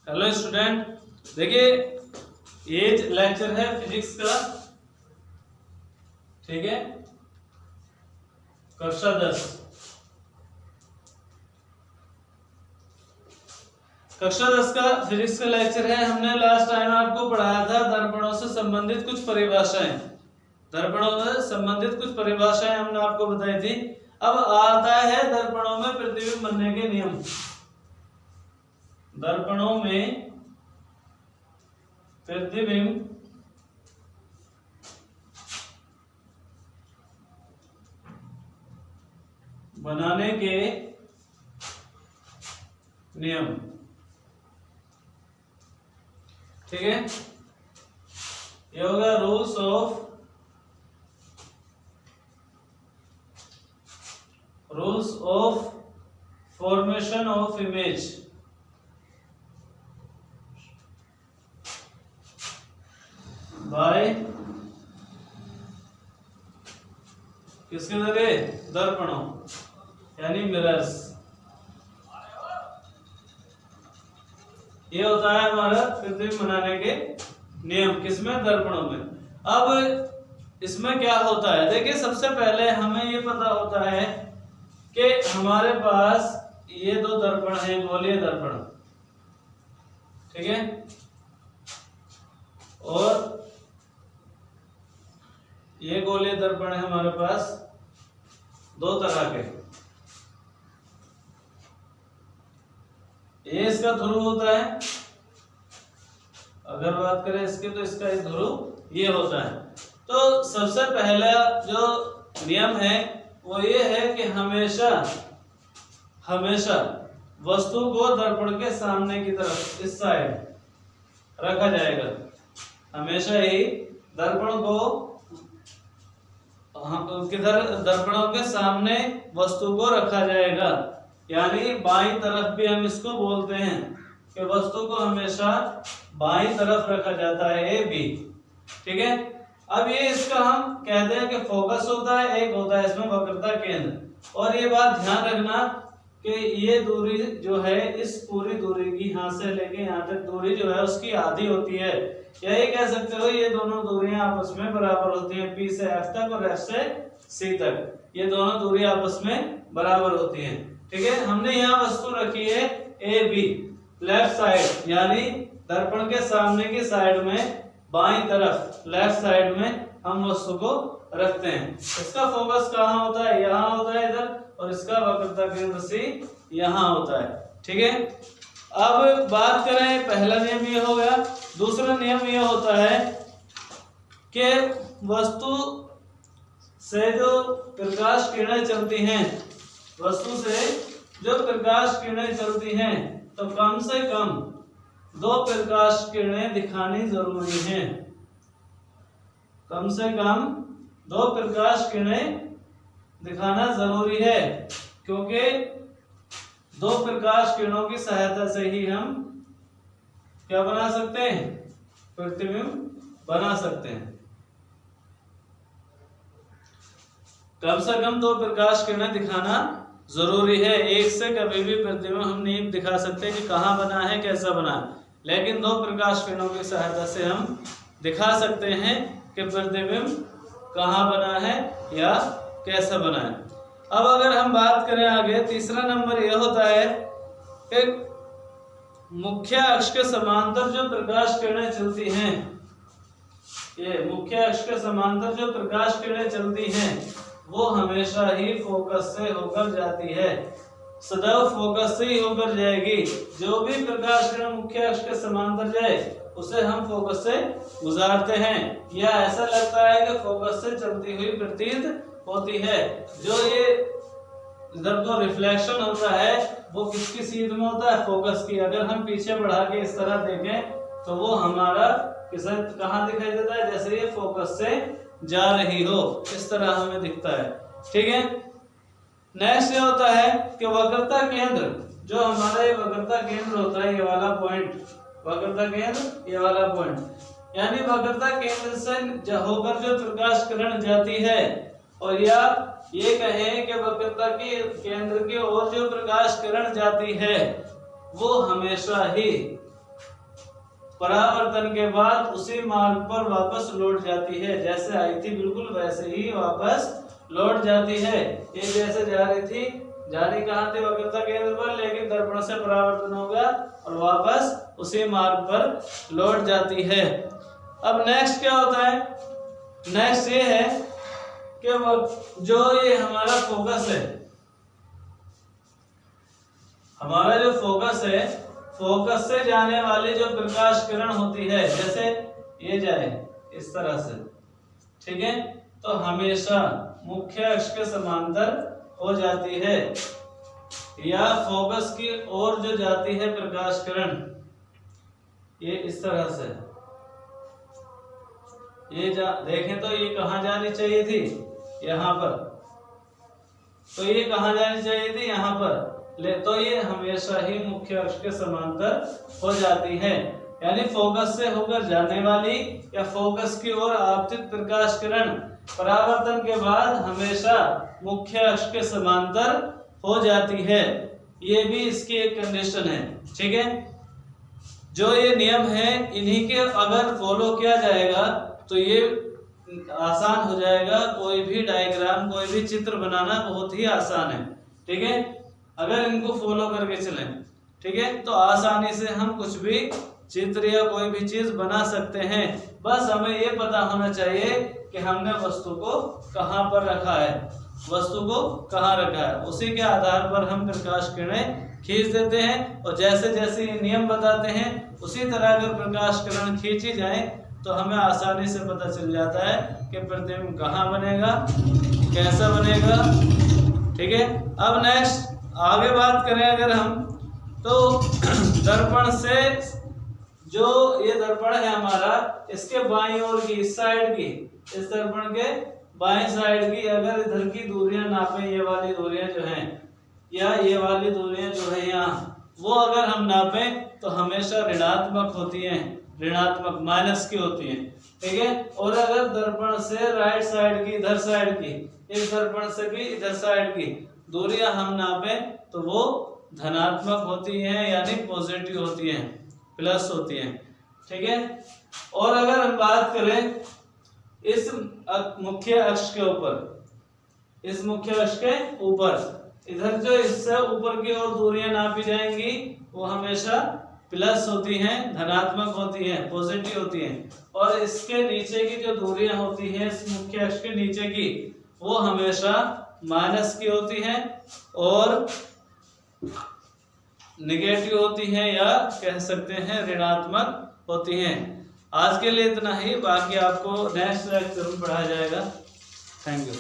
Hello student, देखिए ये lecture है फिजिक्स का। ठीक है, कक्षा 10। कक्षा 10 का फिजिक्स का लेक्चर है। हमने लास्ट टाइम आपको पढ़ाया था दर्पणों से संबंधित कुछ परिभाषाएं। दर्पणों से संबंधित कुछ परिभाषाएं हमने आपको बताई थी। अब आता है दर्पणों में प्रतिबिंब बनने के नियम। दर्पणों में प्रतिबिंब बनाने के नियम। ठीक है, ये होगा rules of formation of image. By किसके जरिए? दर्पणों यानी मिरर्स। ये होता है हमारा प्रतिबिंब बनाने के नियम। किसमें? दर्पणों में। अब इसमें क्या होता है, देखिए सबसे पहले हमें ये पता होता है कि हमारे पास ये दो दर्पण हैं, गोलीय दर्पण। ठीक है, और ये गोलीय दर्पण है हमारे पास दो तरह के। ये इसका ध्रुव होता है, अगर बात करें इसके तो इसका एक ध्रुव ये होता है। तो सबसे पहला जो नियम है वो ये है कि हमेशा वस्तु को दर्पण के सामने की तरफ, इस साइड रखा जाएगा। हमेशा ही दर्पण को किधर? दर्पणों के सामने वस्तु को रखा जाएगा, यानी बाईं तरफ भी हम इसको बोलते हैं कि वस्तु को हमेशा बाईं तरफ रखा जाता है, ए बी। ठीक है, अब ये इसका हम कहते हैं कि फोकस होता है, एक होता है इसमें वक्रता केंद्र। और ये बात ध्यान रखना कि ये दूरी जो है, इस पूरी दूरी की यहाँ से लेके यहाँ तक दूरी जो है उसकी आधी होती है। यही कह सकते हो ये दोनों दूरियां आपस में बराबर होती हैं, P से F तक और F से C तक। ये दोनों दूरी आपस में बराबर होती हैं। ठीक है, हमने यहाँ वस्तु रखी है ए बी, लेफ्ट साइड यानी दर्पण के सामने की साइड में, बाईं तरफ लेफ्ट साइड में हम वस्तु को रखते हैं। इसका फोकस कहाँ होता है? यहाँ होता है इधर, और इसका वक्रता केंद्र सी यहाँ होता है। ठीक है, अब बात करें, पहला नियम ये हो गया। दूसरा नियम ये होता है कि वस्तु से जो प्रकाश किरणें चलती हैं, वस्तु से जो प्रकाश किरणें चलती हैं, तो कम से कम दो प्रकाश किरणें दिखानी जरूरी हैं। कम से कम दो प्रकाश किरणें दिखाना जरूरी है, क्योंकि दो प्रकाश किरणों की सहायता से ही हम क्या बना सकते हैं? प्रतिबिंब बना सकते हैं। कम से कम दो प्रकाश किरणें दिखाना जरूरी है। एक से कभी भी प्रतिबिंब हम नहीं दिखा सकते कि कहाँ बना है, कैसा बना, लेकिन दो प्रकाश किरणों की सहायता से हम दिखा सकते हैं कि प्रतिबिंब कहाँ बना है या कैसा बना है। अब अगर हम बात करें आगे, तीसरा नंबर यह होता है कि मुख्य अक्ष के समांतर जो प्रकाश किरणें चलती हैं, ये मुख्य अक्ष के समांतर जो प्रकाश किरणें चलती हैं वो हमेशा ही फोकस से होकर जाती है, सदैव फोकस से ही होकर जाएगी। जो भी प्रकाश किरण मुख्य अक्ष के समांतर जाए उसे हम फोकस से गुजारते हैं, या ऐसा लगता है कि फोकस से चलती हुई प्रतीत होती है। जो ये इधर को रिफ्लेक्शन होता है वो किसकी सीध में होता है? फोकस की। अगर हम पीछे बढ़ा के इस तरह देखें तो वो हमारा किसे कहाँ दिखाई देता है? जैसे ये फोकस से जा रही हो, इस तरह हमें दिखता है। ठीक है, नेक्स्ट ये होता है कि वक्रता केंद्र, जो हमारा ये वक्रता केंद्र होता है, ये वाला पॉइंट, वक्रता केंद्र ये वाला पॉइंट, यानी वक्रता केंद्र से होकर जो प्रकाश किरण जाती है, और या ये कहें कि वक्रता के केंद्र की ओर जो प्रकाश किरण जाती है वो हमेशा ही परावर्तन के बाद उसी मार्ग पर वापस लौट जाती है, जैसे आई थी बिल्कुल वैसे ही वापस लौट जाती है। ये जैसे जा रही थी, जा रही कहाँ थी वक्रता केंद्र पर, लेकिन दर्पण से परावर्तन होगा और वापस उसी मार्ग पर लौट जाती है। अब नेक्स्ट क्या होता है, नेक्स्ट ये है कि जो ये हमारा फोकस है, हमारा जो फोकस है, फोकस से जाने वाली जो प्रकाश किरण होती है, जैसे ये जाए इस तरह से, ठीक है, तो हमेशा मुख्य अक्ष के समांतर हो जाती है, या फोकस की ओर जो जाती है प्रकाश किरण, ये इस तरह से, ये देखें तो ये कहाँ जानी चाहिए थी, यहाँ पर, तो ये कहाँ जानी चाहिए थी, यहाँ पर, तो ये हमेशा ही मुख्य अक्ष के समांतर हो जाती है। यानी फोकस से होकर जाने वाली या फोकस की ओर आपतित प्रकाश किरण परावर्तन के बाद हमेशा मुख्य अक्ष के समांतर हो जाती है। ये भी इसकी एक कंडीशन है, ठीक है। जो ये नियम है, इन्हीं के अगर फॉलो किया जाएगा तो ये आसान हो जाएगा, कोई भी डायग्राम, कोई भी चित्र बनाना बहुत ही आसान है, ठीक है, अगर इनको फॉलो करके चलें, ठीक है, तो आसानी से हम कुछ भी चित्र या कोई भी चीज बना सकते हैं। बस हमें ये पता होना चाहिए कि हमने वस्तु को कहाँ पर रखा है, वस्तु को कहाँ रखा है, उसी के आधार पर हम प्रकाश किरणें खींच देते हैं। और जैसे जैसे ये नियम बताते हैं उसी तरह अगर प्रकाश किरण खींची जाए तो हमें आसानी से पता चल जाता है कि प्रतिबिंब कहाँ बनेगा, कैसा बनेगा, ठीक है। अब नेक्स्ट आगे बात करें अगर हम, तो दर्पण से, जो ये दर्पण है हमारा, इसके बाईं ओर की, इस साइड की, इस दर्पण के बाईं साइड की अगर इधर की दूरियां नापें, ये वाली दूरियां जो हैं या ये वाली दूरियां जो है यहाँ, वो अगर हम नापें तो हमेशा ऋणात्मक होती हैं, ऋणात्मक माइनस की होती हैं, ठीक है। और अगर दर्पण से राइट साइड की, इधर साइड की, इस दर्पण से भी इधर साइड की दूरियां हम नापें तो वो धनात्मक होती हैं, यानी पॉजिटिव होती हैं, प्लस होती हैं, ठीक है। और अगर हम बात करें इस मुख्य अक्ष के ऊपर, इस मुख्य अक्ष के ऊपर इधर जो इससे ऊपर की ओर दूरियां नापी जाएंगी वो हमेशा प्लस होती हैं, धनात्मक होती हैं, पॉजिटिव होती हैं। और इसके नीचे की जो दूरियां होती हैं इस मुख्य अक्ष के नीचे की, वो हमेशा माइनस की होती हैं और निगेटिव होती हैं, या कह सकते हैं ऋणात्मक होती हैं। आज के लिए इतना ही, बाकी आपको नेक्स्ट लेक्चर में पढ़ाया जाएगा। Thank you.